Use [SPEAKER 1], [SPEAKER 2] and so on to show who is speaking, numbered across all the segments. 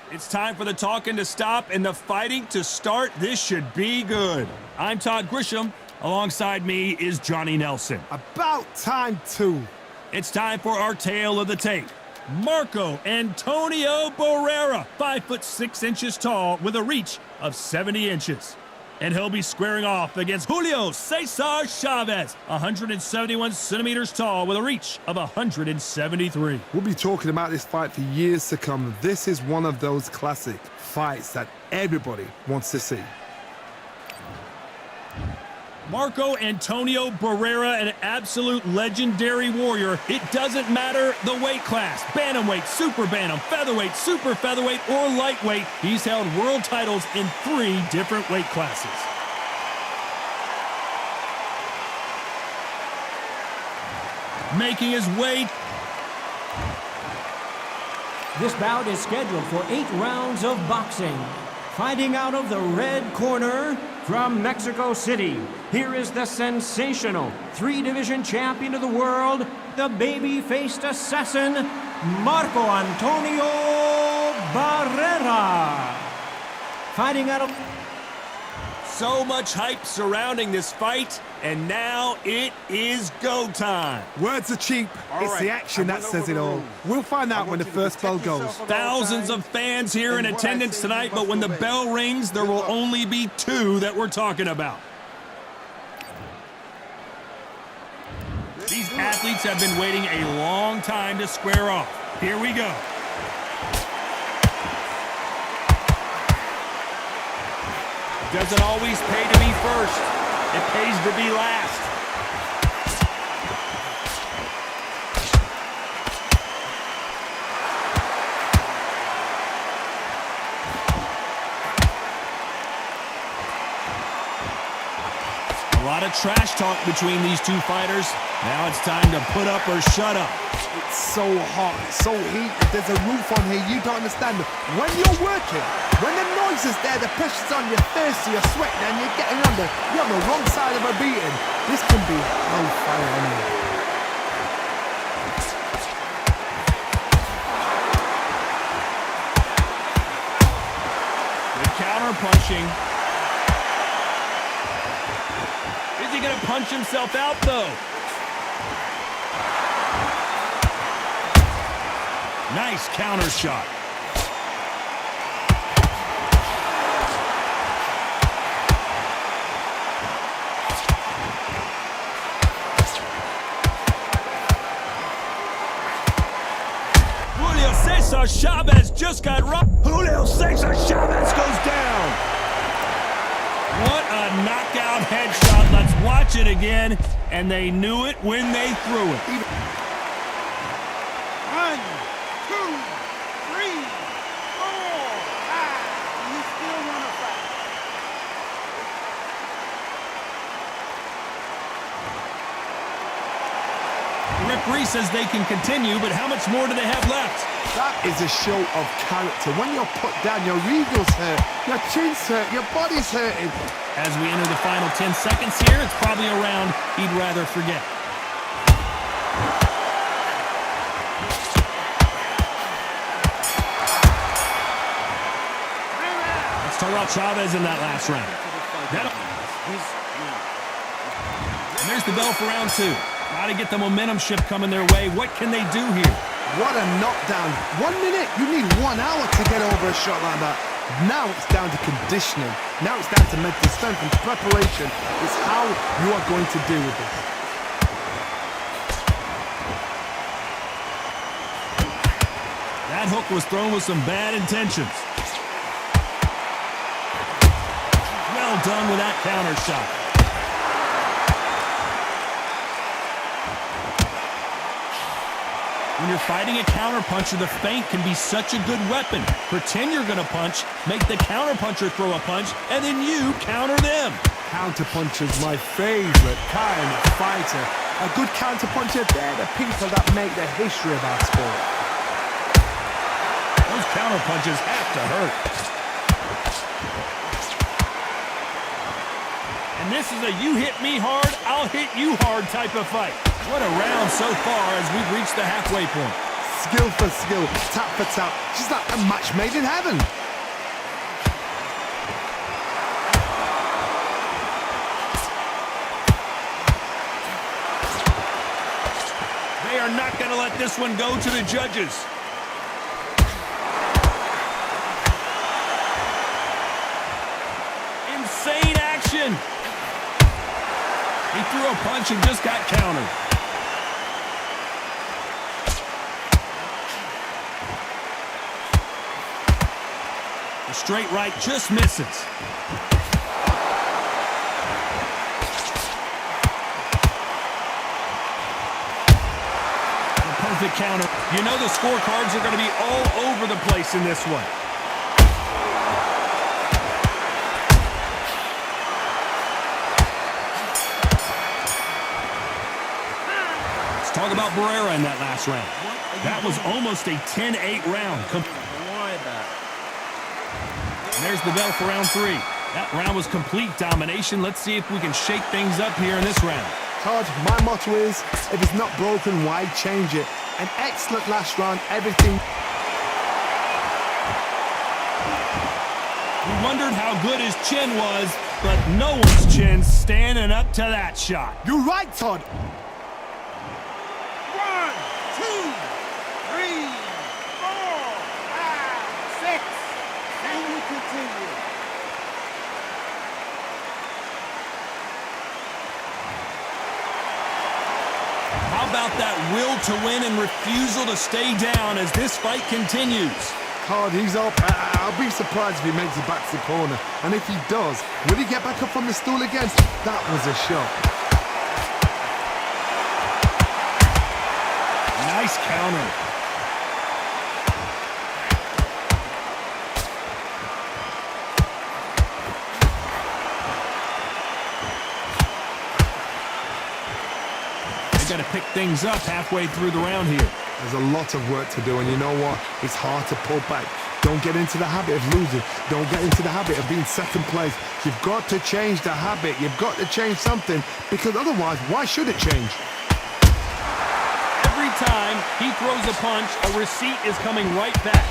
[SPEAKER 1] It's time for the talking to stop and the fighting to start. This should be good. I'm Todd Grisham. Alongside me is Johnny Nelson.
[SPEAKER 2] About time, too.
[SPEAKER 1] It's time for our tale of the tape. Marco Antonio Barrera, 5'6" tall with a reach of 70 inches. And he'll be squaring off against Julio Cesar Chavez, 171 centimeters tall with a reach of 173.
[SPEAKER 2] We'll be talking about this fight for years to come. This is one of those classic fights that everybody wants to see.
[SPEAKER 1] Marco Antonio Barrera, an absolute legendary warrior. It doesn't matter the weight class. Bantamweight, super bantam, featherweight, super featherweight, or lightweight. He's held world titles in 3 different weight classes. Making his way.
[SPEAKER 3] This bout is scheduled for 8 rounds of boxing. Fighting out of the red corner from Mexico City, here is the sensational 3-division champion of the world, the baby-faced assassin, Marco Antonio Barrera. Fighting out of...
[SPEAKER 1] So much hype surrounding this fight, and now it is go time.
[SPEAKER 2] Words are cheap. It's the action that says it all. We'll find out when the first bell goes.
[SPEAKER 1] Thousands of fans here in attendance tonight, but when the bell rings, there will only be 2 that we're talking about. These athletes have been waiting a long time to square off. Here we go. Doesn't always pay to be first. It pays to be last. A lot of trash talk between these 2 fighters. Now it's time to put up or shut up.
[SPEAKER 2] It's so hot, it's so heated. There's a roof on here, you don't understand. When you're working, when the noise is there, the pressure's on, you're thirsty, you're sweating, and you're getting under. You're on the wrong side of a beating. This can be hellfire anyway.
[SPEAKER 1] Good counter punching. Is he going to punch himself out, though? Nice counter shot. Julio Cesar Chavez just got rocked. Julio Cesar Chavez goes down. What a knockout headshot. Let's watch it again. And they knew it when they threw it.
[SPEAKER 4] 1, 2, 3, 4, 5. You still want to fight?
[SPEAKER 1] The referee says they can continue, but how much more do they have left?
[SPEAKER 2] That is a show of character. When you're put down, your eagles hurt, your chin's hurt, your body's hurting.
[SPEAKER 1] As we enter the final 10 seconds here, it's probably a round he'd rather forget. Let's talk about Chavez in that last round. And there's the bell for round 2. Got to get the momentum shift coming their way. What can they do here?
[SPEAKER 2] What a knockdown. 1 minute, you need 1 hour to get over a shot like that. Now it's down to conditioning. Now it's down to mental strength and preparation. It's how you are going to deal with this.
[SPEAKER 1] That hook was thrown with some bad intentions. Well done with that counter shot. When you're fighting a counterpuncher, the feint can be such a good weapon. Pretend you're going to punch, make the counterpuncher throw a punch, and then you counter them.
[SPEAKER 2] Counterpuncher's my favorite kind of fighter. A good counterpuncher, they're the people that make the history of our sport.
[SPEAKER 1] Those counterpunches have to hurt. And this is a you hit me hard, I'll hit you hard type of fight. What a round so far as we've reached the halfway point.
[SPEAKER 2] skill for skill, tap for tap. She's like a match made in heaven.
[SPEAKER 1] They are not going to let this one go to the judges. Insane action. He threw a punch and just got countered. The straight right just misses. Perfect counter. You know the scorecards are going to be all over the place in this one. Let's talk about Barrera in that last round. That was almost a 10-8 round. And there's the bell for round 3. That round was complete domination. Let's see if we can shake things up here in this round.
[SPEAKER 2] Todd, my motto is, if it's not broken, why change it? An excellent last round, everything.
[SPEAKER 1] We wondered how good his chin was, but no one's chin standing up to that shot.
[SPEAKER 2] You're right, Todd.
[SPEAKER 4] 1, 2, 3, 4, 5, 6. And we continue.
[SPEAKER 1] How about that will to win and refusal to stay down as this fight continues?
[SPEAKER 2] Todd, he's up. I'll be surprised if he makes it back to the corner. And if he does, will he get back up from the stool again? That was a shot.
[SPEAKER 1] Nice counter. Got to pick things up halfway through the round here.
[SPEAKER 2] There's a lot of work to do, and you know what? It's hard to pull back. Don't get into the habit of losing. Don't get into the habit of being second place. You've got to change the habit. You've got to change something, because otherwise, why should it change?
[SPEAKER 1] Every time he throws a punch, a receipt is coming right back.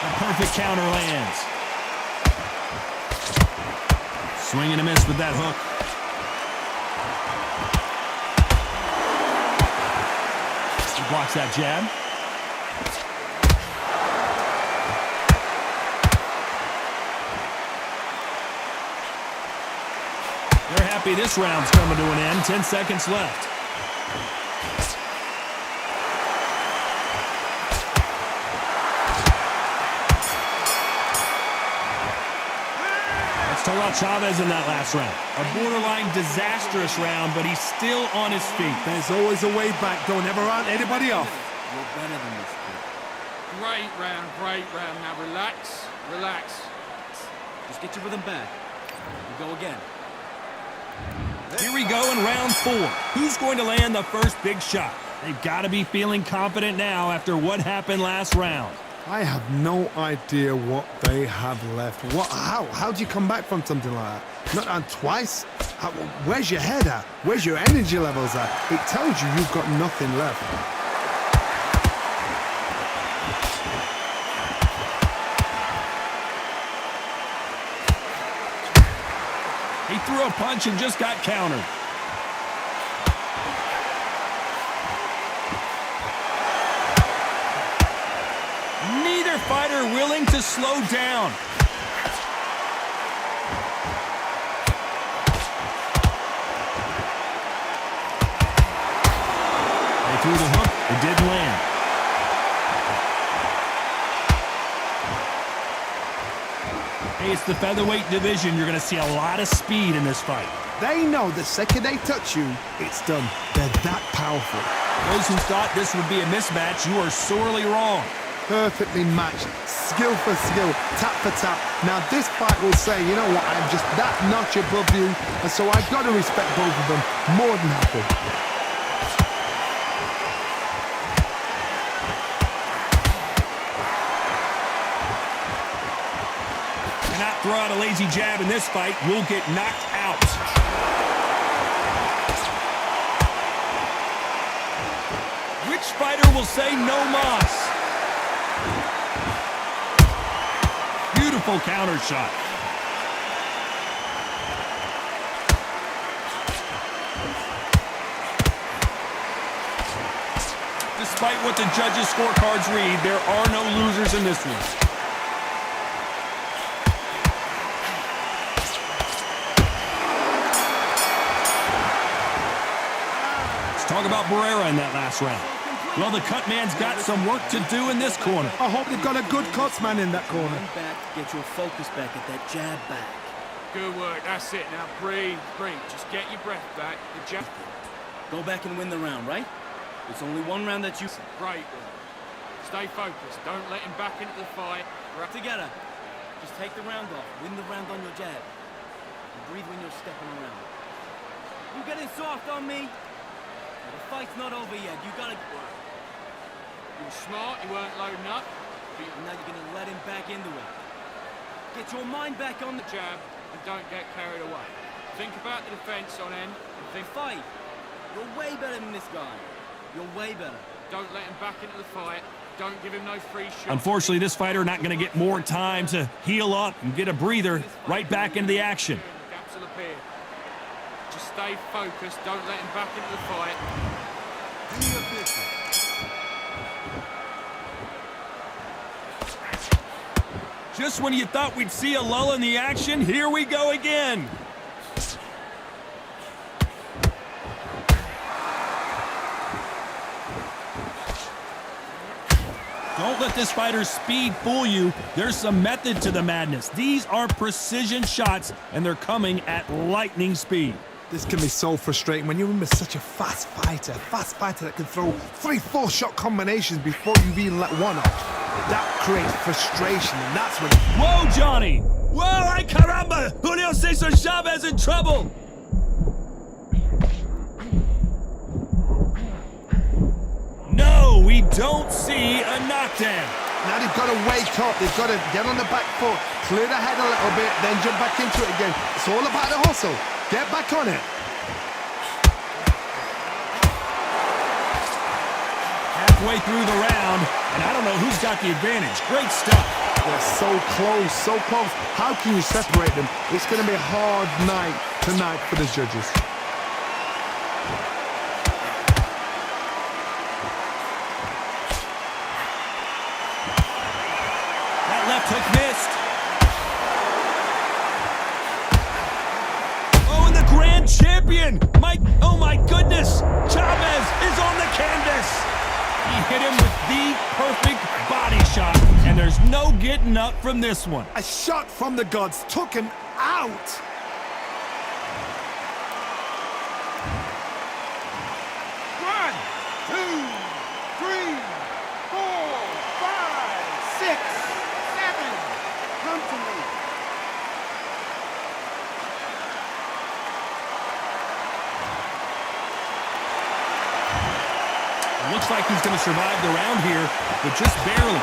[SPEAKER 1] A perfect counter lands. Swing and a miss with that hook. He blocks that jab. They're happy this round's coming to an end. 10 seconds left. Talk about Chavez in that last round. A borderline disastrous round, but he's still on his feet.
[SPEAKER 2] There's always a way back. Don't ever round anybody off.
[SPEAKER 5] You're better than this, kid.
[SPEAKER 6] Great round, great round. Now relax, relax.
[SPEAKER 5] Just get your rhythm back. We go again.
[SPEAKER 1] Here we go in round 4. Who's going to land the first big shot? They've got to be feeling confident now after what happened last round.
[SPEAKER 2] I have no idea what they have left. How do you come back from something like that? Not on twice? Where's your head at? Where's your energy levels at? It tells you you've got nothing left.
[SPEAKER 1] He threw a punch and just got countered. Neither fighter willing to slow down. They threw the hook. It didn't land. Hey, it's the featherweight division. You're going to see a lot of speed in this fight.
[SPEAKER 2] They know the second they touch you, it's done. They're that powerful.
[SPEAKER 1] Those who thought this would be a mismatch, you are sorely wrong.
[SPEAKER 2] Perfectly matched, skill for skill, tap for tap. Now this fight will say, you know what, I'm just that notch above you, and so I've got to respect both of them more than happy.
[SPEAKER 1] Cannot throw out a lazy jab in this fight. You'll get knocked out. fighter will say no mas? Beautiful counter shot. Despite what the judges' scorecards read, there are no losers in this one. Let's talk about Barrera in that last round. Well, the cut man's got some work to do in this corner.
[SPEAKER 2] I hope they've got a good cuts man in that corner.
[SPEAKER 5] Back, get your focus back at that jab back.
[SPEAKER 6] Good work. That's it. Now breathe, breathe. Just get your breath back. The jab.
[SPEAKER 5] Go back and win the round, right? It's only one round that you...
[SPEAKER 6] Great. Stay focused. Don't let him back into the fight.
[SPEAKER 5] We're together. Just take the round off. Win the round on your jab. And breathe when you're stepping around. You getting soft on me? Well, the fight's not over yet. You gotta...
[SPEAKER 6] You were smart. You weren't loading up.
[SPEAKER 5] And now you're gonna let him back into it. Get your mind back on the
[SPEAKER 6] jab and don't get carried away. Think about the defense on end and think
[SPEAKER 5] fight. You're way better than this guy. You're way better.
[SPEAKER 6] Don't let him back into the fight. Don't give him no free shot.
[SPEAKER 1] Unfortunately, this fighter not going to get more time to heal up and get a breather right back into the action.
[SPEAKER 6] Gaps will appear. Just stay focused. Don't let him back into the fight.
[SPEAKER 4] Do your business.
[SPEAKER 1] Just when you thought we'd see a lull in the action, here we go again. Don't let this fighter's speed fool you. There's some method to the madness. These are precision shots, and they're coming at lightning speed.
[SPEAKER 2] This can be so frustrating when you're with such a fast fighter that can throw 3-4 shot combinations before you've even let one off. That creates frustration, and that's when...
[SPEAKER 1] Whoa, Johnny! Whoa, ay caramba! Julio Cesar Chavez in trouble! No, we don't see a knockdown.
[SPEAKER 2] Now they've got to wake up. They've got to get on the back foot, clear the head a little bit, then jump back into it again. It's all about the hustle. Get back on it.
[SPEAKER 1] Halfway through the round, and I don't know who's got the advantage. Great stuff.
[SPEAKER 2] They're so close, so close. How can you separate them? It's going to be a hard night tonight for the judges.
[SPEAKER 1] That left hook missed. Oh, and the grand champion! Oh my goodness! Chavez is on the canvas! He hit him with the perfect body shot, and there's no getting up from this one.
[SPEAKER 2] A shot from the gods took him out.
[SPEAKER 4] One, two, three, 4, 5, 6, 7. Come to me.
[SPEAKER 1] Looks like he's going to survive the round here, but just barely.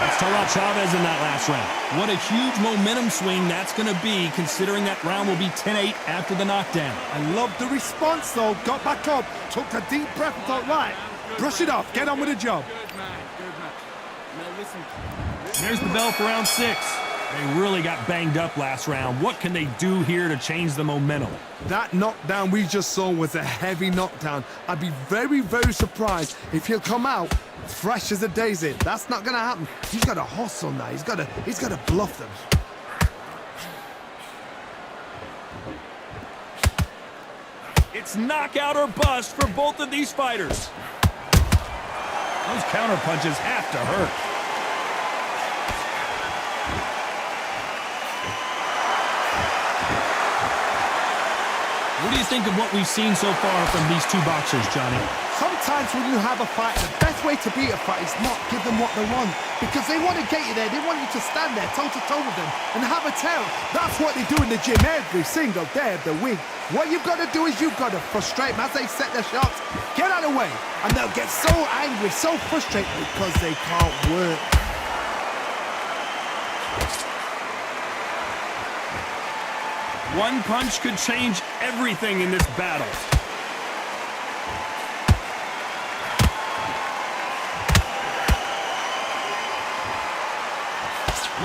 [SPEAKER 1] Let's talk about Chavez in that last round. What a huge momentum swing that's going to be, considering that round will be 10-8 after the knockdown.
[SPEAKER 2] I love the response, though. Got back up, took a deep breath and thought, right, brush it off, get on with the job.
[SPEAKER 6] Good man, good man.
[SPEAKER 5] Now listen.
[SPEAKER 1] There's the bell for round 6. They really got banged up last round. What can they do here to change the momentum?
[SPEAKER 2] That knockdown we just saw was a heavy knockdown. I'd be very, very surprised if he'll come out fresh as a daisy. That's not going to happen. He's got to hustle now. He's got to bluff them.
[SPEAKER 1] It's knockout or bust for both of these fighters. Those counter punches have to hurt. What do you think of what we've seen so far from these two boxers, Johnny?
[SPEAKER 2] Sometimes when you have a fight, the best way to beat a fight is not give them what they want. Because they want to get you there. They want you to stand there toe-to-toe with them and have a tell. That's what they do in the gym every single day of the week. What you've got to do is you've got to frustrate them as they set their shots. Get out of the way. And they'll get so angry, so frustrated because they can't work.
[SPEAKER 1] One punch could change everything in this battle.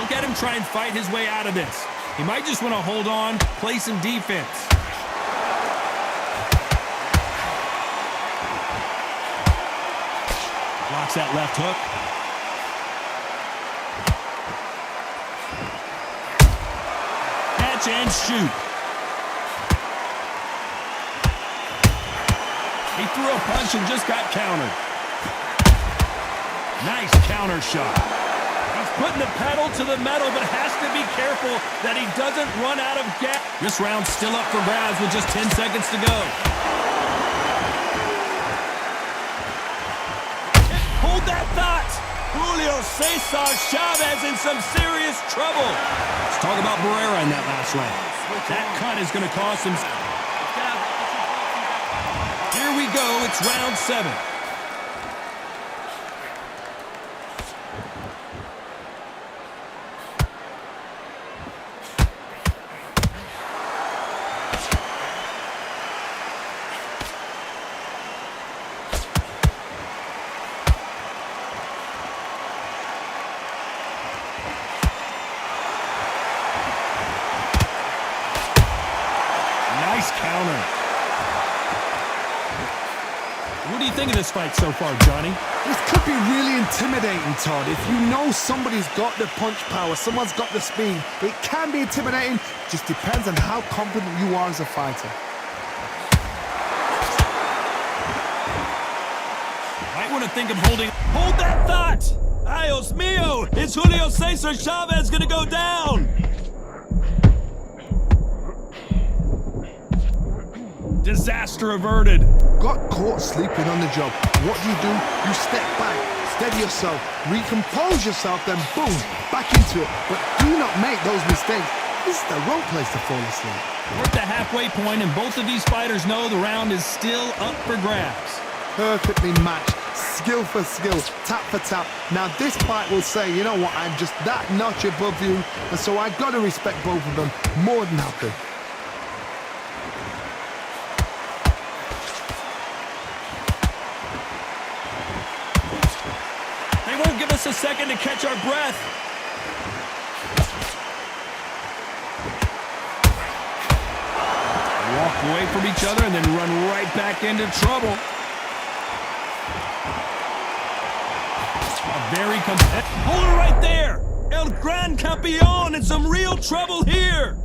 [SPEAKER 1] Look at him try and fight his way out of this. He might just want to hold on, play some defense. Blocks that left hook. Catch and shoot. He threw a punch and just got countered. Nice counter shot. He's putting the pedal to the metal, but has to be careful that he doesn't run out of gas. This round's still up for grabs with just 10 seconds to go. Hold that thought. Julio Cesar Chavez in some serious trouble. Let's talk about Barrera in that last round. That cut is going to cause some... Here we go. It's round 7. Nice counter. What do you think of this fight so far, Johnny?
[SPEAKER 2] This could be really intimidating, Todd. If you know somebody's got the punch power, someone's got the speed, it can be intimidating. Just depends on how confident you are as a fighter.
[SPEAKER 1] Might want to think of holding... Hold that thought! Dios mío! Is Julio Cesar Chavez going to go down? Disaster averted.
[SPEAKER 2] Got caught sleeping on the job. What do? You step back, steady yourself, recompose yourself, then boom, back into it. But do not make those mistakes. This is the wrong place to fall asleep.
[SPEAKER 1] We're at the halfway point, and both of these fighters know the round is still up for grabs.
[SPEAKER 2] Perfectly matched, skill for skill, tap for tap. Now this fight will say, you know what, I'm just that notch above you, and so I gotta respect both of them more than happy.
[SPEAKER 1] They won't give us a second to catch our breath. Walk away from each other and then run right back into trouble. Very competitive. Hold it right there. El Gran Campeón in some real trouble here.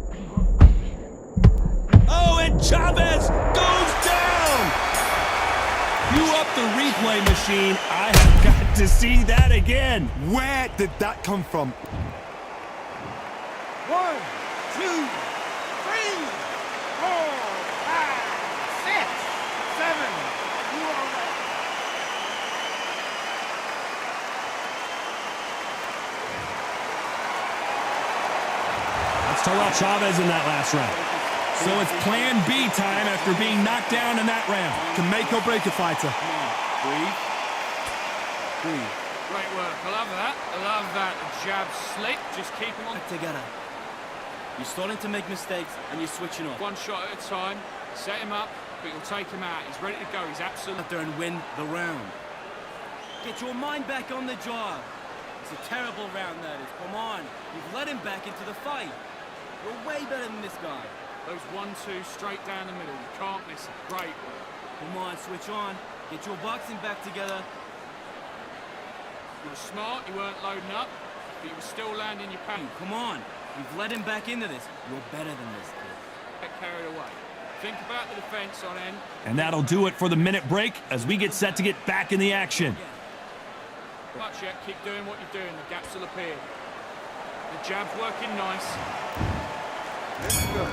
[SPEAKER 1] Oh, and Chavez goes down. Cue up the replay machine. I have got to see that again.
[SPEAKER 2] Where did that come from?
[SPEAKER 4] 1, 2, 3, 4, 5, 6, 7. You are right.
[SPEAKER 1] Let's talk about Chavez in that last round. So it's plan B time after being knocked down in that round.
[SPEAKER 2] Can make or break a fighter.
[SPEAKER 5] Breathe. Breathe.
[SPEAKER 6] Great work. I love that. I love that. Jab slick. Just keep him on.
[SPEAKER 5] Together. You're starting to make mistakes and you're switching off.
[SPEAKER 6] One shot at a time. Set him up, but you'll take him out. He's ready to go. He's absolutely...
[SPEAKER 5] Out there and win the round. Get your mind back on the job. It's a terrible round, that is. Come on. You've let him back into the fight. You're way better than this guy.
[SPEAKER 6] Those 1-2 straight down the middle. You can't miss it. Great work.
[SPEAKER 5] Come on, switch on. Get your boxing back together.
[SPEAKER 6] You were smart. You weren't loading up, but you were still landing your pattern.
[SPEAKER 5] Come on. You've let him back into this. You're better than this kid.
[SPEAKER 6] Get carried away. Think about the defense on end.
[SPEAKER 1] And that'll do it for the minute break as we get set to get back in the action.
[SPEAKER 6] Much yet. Keep doing what you're doing. The gaps will appear. The jab's working nice.
[SPEAKER 4] Let's go.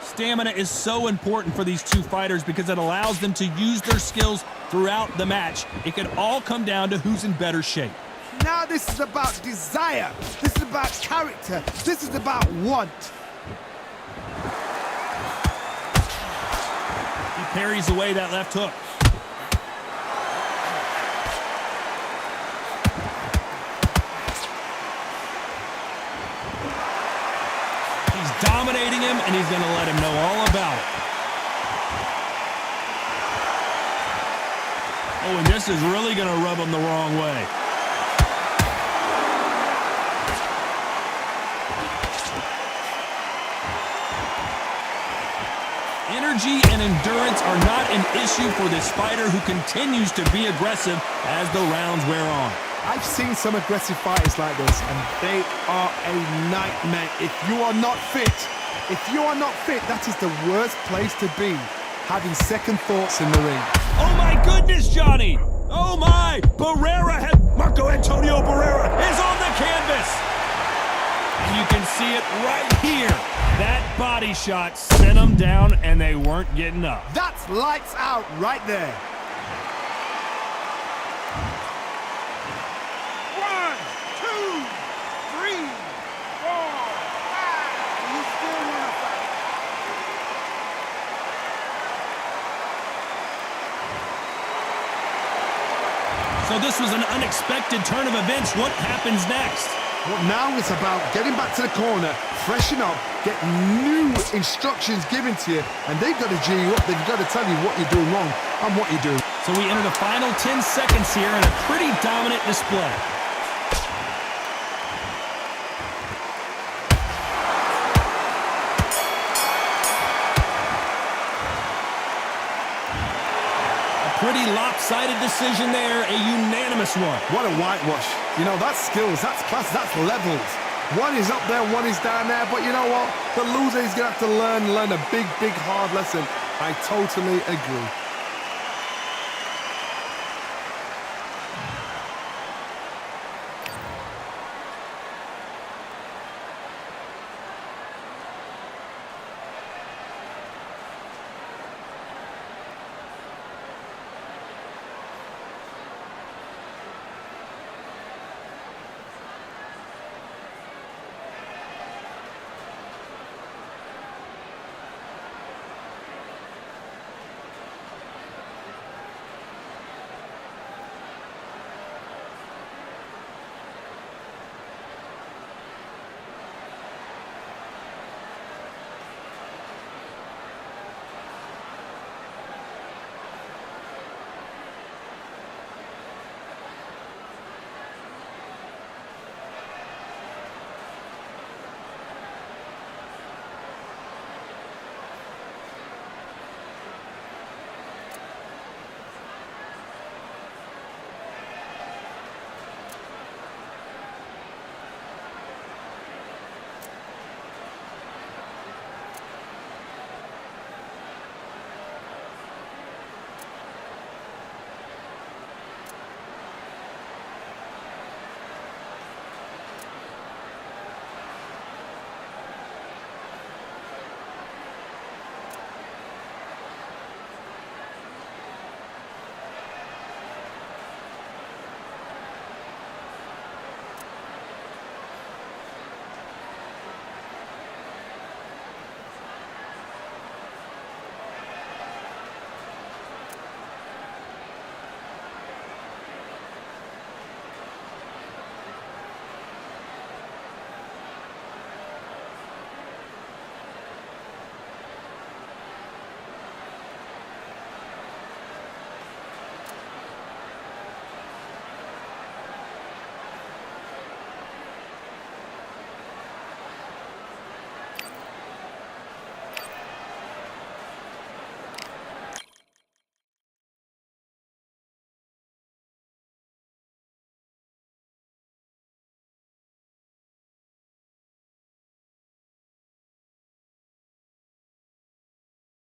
[SPEAKER 1] Stamina is so important for these two fighters because it allows them to use their skills throughout the match. It can all come down to who's in better shape.
[SPEAKER 2] Now this is about desire. This is about character. This is about want.
[SPEAKER 1] He parries away that left hook. dominating him, and he's going to let him know all about it. Oh, and this is really going to rub him the wrong way. Energy and endurance are not an issue for this fighter who continues to be aggressive as the rounds wear on.
[SPEAKER 2] I've seen some aggressive fighters like this, and they are a nightmare. If you are not fit, that is the worst place to be, having second thoughts in the ring.
[SPEAKER 1] Oh my goodness, Johnny! Oh my! Marco Antonio Barrera is on the canvas! And you can see it right here. That body shot sent them down, and they weren't getting up.
[SPEAKER 2] That's lights out right there.
[SPEAKER 4] 1, 2, 3, 4, 5. You still want to fight?
[SPEAKER 1] So this was an unexpected turn of events. What happens next?
[SPEAKER 2] Well, now it's about getting back to the corner, freshen up, get new instructions given to you, and they've got to G you up. They've got to tell you what you're doing wrong and what you're doing.
[SPEAKER 1] So we enter the final 10 seconds here in a pretty dominant display. Pretty lopsided decision there, a unanimous one.
[SPEAKER 2] What a whitewash. You know, that's skills, that's class, that's levels. One is up there, one is down there, but you know what? The loser is going to have to learn a big, hard lesson. I totally agree.